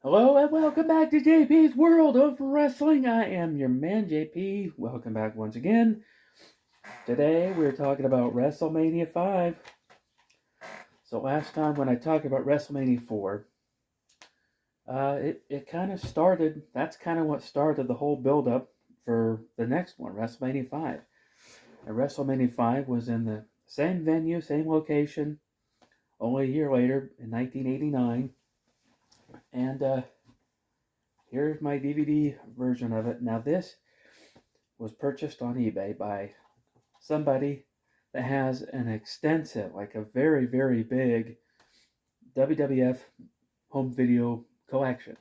Hello and welcome back to J.P.'s World of Wrestling. I am your man, J.P. Welcome back once again. Today we're talking about WrestleMania 5. So last time when I talked about WrestleMania 4, it kind of started, that's kind of what started the whole build-up for the next one, WrestleMania 5. And WrestleMania 5 was in the same venue, same location, only a year later in 1989. And here's my DVD version of it. Now this was purchased on eBay by somebody that has an extensive, like a very, very big WWF home video collection.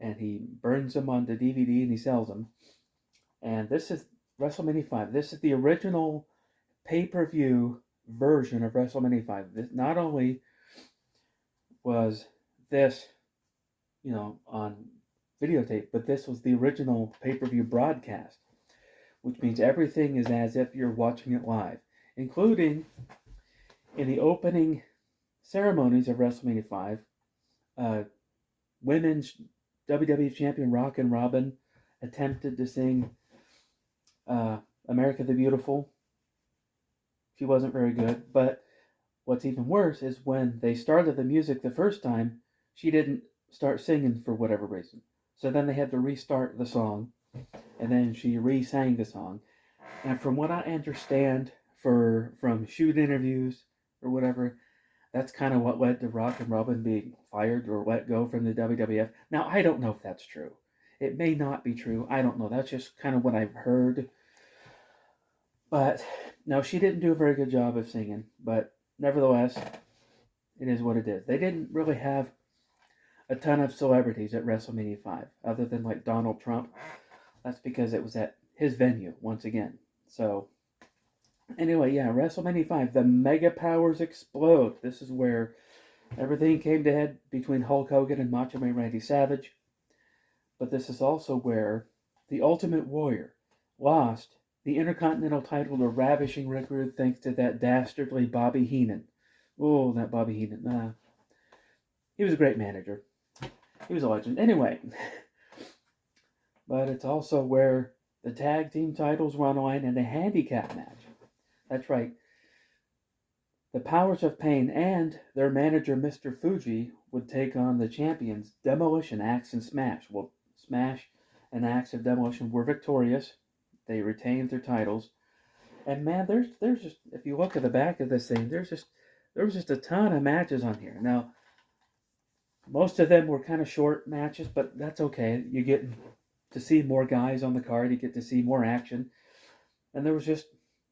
And he burns them onto DVD and he sells them. And this is WrestleMania 5. This is the original pay per view version of WrestleMania 5. This not only was this, on videotape, but this was the original pay per view broadcast, which means everything is as if you're watching it live, including in the opening ceremonies of WrestleMania 5, women's WWE Champion Rockin' Robin attempted to sing America the Beautiful. She wasn't very good, but what's even worse is when they started the music the first time, she didn't start singing for whatever reason. So then they had to restart the song, and then she re-sang the song. And from what I understand from shoot interviews or whatever, that's kind of what led to Rockin' Robin being fired or let go from the WWF. Now, I don't know if that's true. It may not be true. I don't know. That's just kind of what I've heard. But no, she didn't do a very good job of singing. But nevertheless, it is what it is. They didn't really have a ton of celebrities at WrestleMania 5, other than like Donald Trump. That's because it was at his venue once again. So, anyway, yeah, WrestleMania 5, the Mega Powers explode. This is where everything came to head between Hulk Hogan and Macho Man Randy Savage. But this is also where the Ultimate Warrior lost the Intercontinental title to Ravishing Rick Rude thanks to that dastardly Bobby Heenan. Oh, that Bobby Heenan. He was a great manager. He was a legend. Anyway, but it's also where the tag team titles were on the line in a handicap match. That's right. The Powers of Pain and their manager, Mr. Fuji, would take on the champions, Demolition, Axe, and Smash. Well, Smash and Axe of Demolition were victorious. They retained their titles. And man, there's just, if you look at the back of this thing, there was just a ton of matches on here. Now, most of them were kind of short matches, but that's okay. You get to see more guys on the card. You get to see more action. And there was just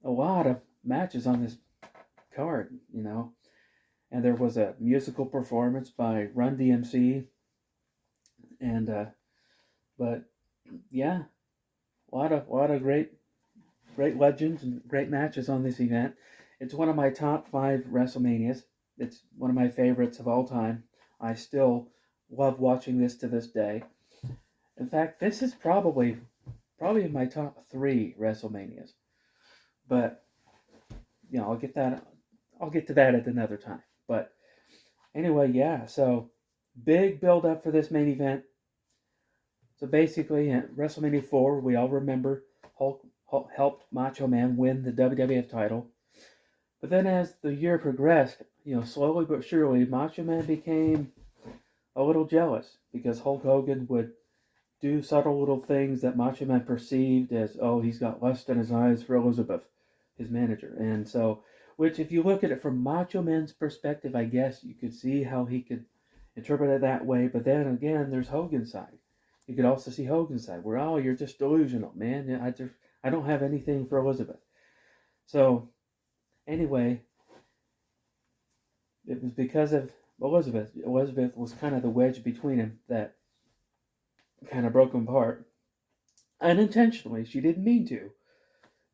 a lot of matches on this card, And there was a musical performance by Run DMC. And, but yeah, a lot of great legends and great matches on this event. It's one of my top 5 WrestleManias. It's one of my favorites of all time. I still love watching this to this day. In fact, this is probably in my top 3 WrestleManias. But I'll get to that at another time. But anyway, yeah. So big build up for this main event. So basically, at WrestleMania 4, we all remember Hulk helped Macho Man win the WWF title. But then as the year progressed, slowly but surely, Macho Man became a little jealous because Hulk Hogan would do subtle little things that Macho Man perceived as, oh, he's got lust in his eyes for Elizabeth, his manager. And so, which if you look at it from Macho Man's perspective, I guess you could see how he could interpret it that way. But then again, there's Hogan's side. You could also see Hogan's side where, oh, you're just delusional, man. I don't have anything for Elizabeth. So, anyway, it was because of Elizabeth. Elizabeth was kind of the wedge between them that kind of broke them apart. Unintentionally, she didn't mean to.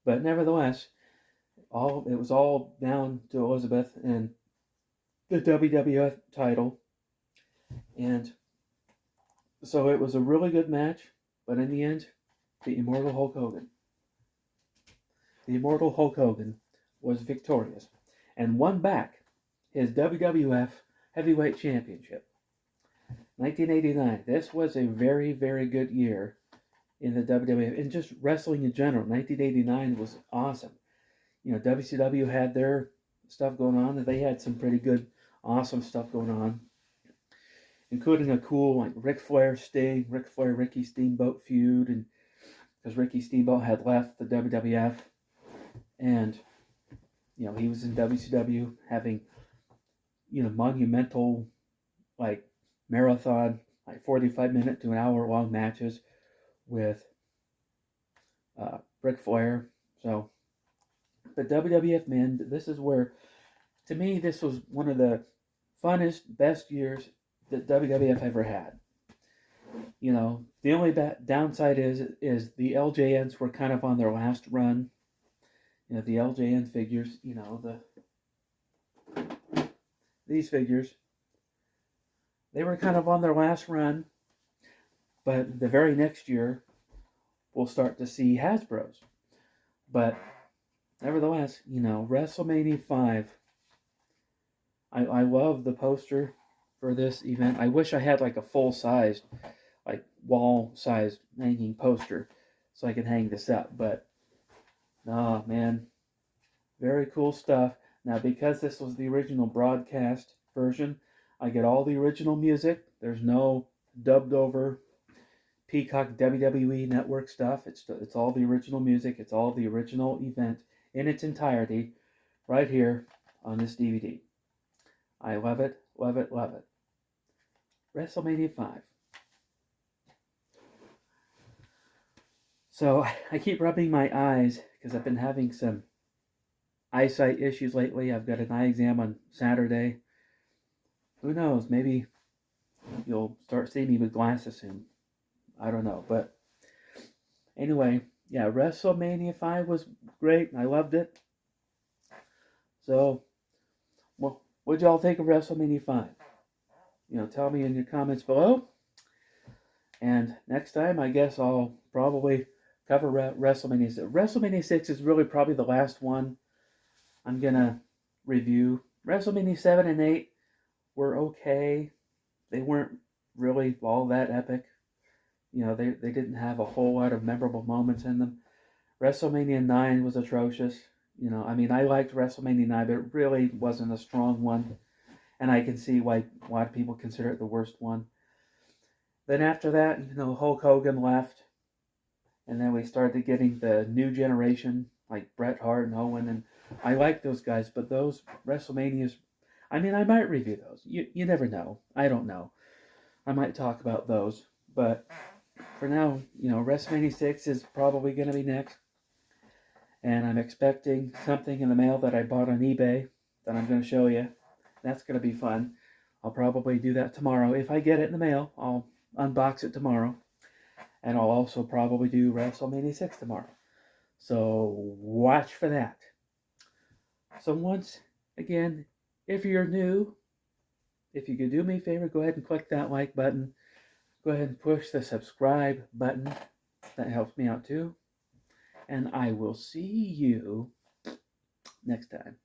But nevertheless, it was all down to Elizabeth and the WWF title. And so it was a really good match, but in the end, the Immortal Hulk Hogan was victorious and won back his WWF Heavyweight Championship. 1989. This was a very, very good year in the WWF and just wrestling in general. 1989 was awesome. You know, WCW had their stuff going on, and they had some pretty good, awesome stuff going on, including a cool like Ric Flair Sting, Ric Flair Ricky Steamboat feud, and because Ricky Steamboat had left the WWF, and you know he was in WCW having monumental like marathon like 45-minute to an hour long matches with Ric Flair. So, but WWF, man, this is where, to me, this was one of the funnest, best years that WWF ever had. You know, the only downside is the LJNs were kind of on their last run. You know, the LJN figures, you know, these figures, they were kind of on their last run. But the very next year, we'll start to see Hasbro's. But nevertheless, you know, WrestleMania 5, I love the poster for this event. I wish I had like a full-sized, like wall-sized hanging poster so I could hang this up. But, oh man, very cool stuff. Now, because this was the original broadcast version, I get all the original music. There's no dubbed over Peacock WWE Network stuff. It's all the original music. It's all the original event in its entirety right here on this DVD. I love it, love it, love it. WrestleMania 5. So I keep rubbing my eyes because I've been having some eyesight issues lately. I've got an eye exam on Saturday. Who knows? Maybe you'll start seeing me with glasses soon. I don't know. But anyway, yeah, WrestleMania 5 was great. I loved it. So, well, what'd y'all think of WrestleMania 5? You know, tell me in your comments below. And next time, I guess I'll probably cover WrestleMania 6. WrestleMania 6 is really probably the last one I'm going to review. WrestleMania 7 and 8 were okay. They weren't really all that epic. You know, they didn't have a whole lot of memorable moments in them. WrestleMania 9 was atrocious. You know, I mean, I liked WrestleMania 9, but it really wasn't a strong one. And I can see why a lot of people consider it the worst one. Then after that, you know, Hulk Hogan left. And then we started getting the new generation, like Bret Hart and Owen. And I like those guys, but those WrestleManias, I mean, I might review those. You never know. I don't know. I might talk about those. But for now, you know, WrestleMania 6 is probably going to be next. And I'm expecting something in the mail that I bought on eBay that I'm going to show you. That's going to be fun. I'll probably do that tomorrow. If I get it in the mail, I'll unbox it tomorrow. And I'll also probably do WrestleMania 6 tomorrow. So watch for that. So once again, if you're new, if you could do me a favor, go ahead and click that like button. Go ahead and push the subscribe button. That helps me out too. And I will see you next time.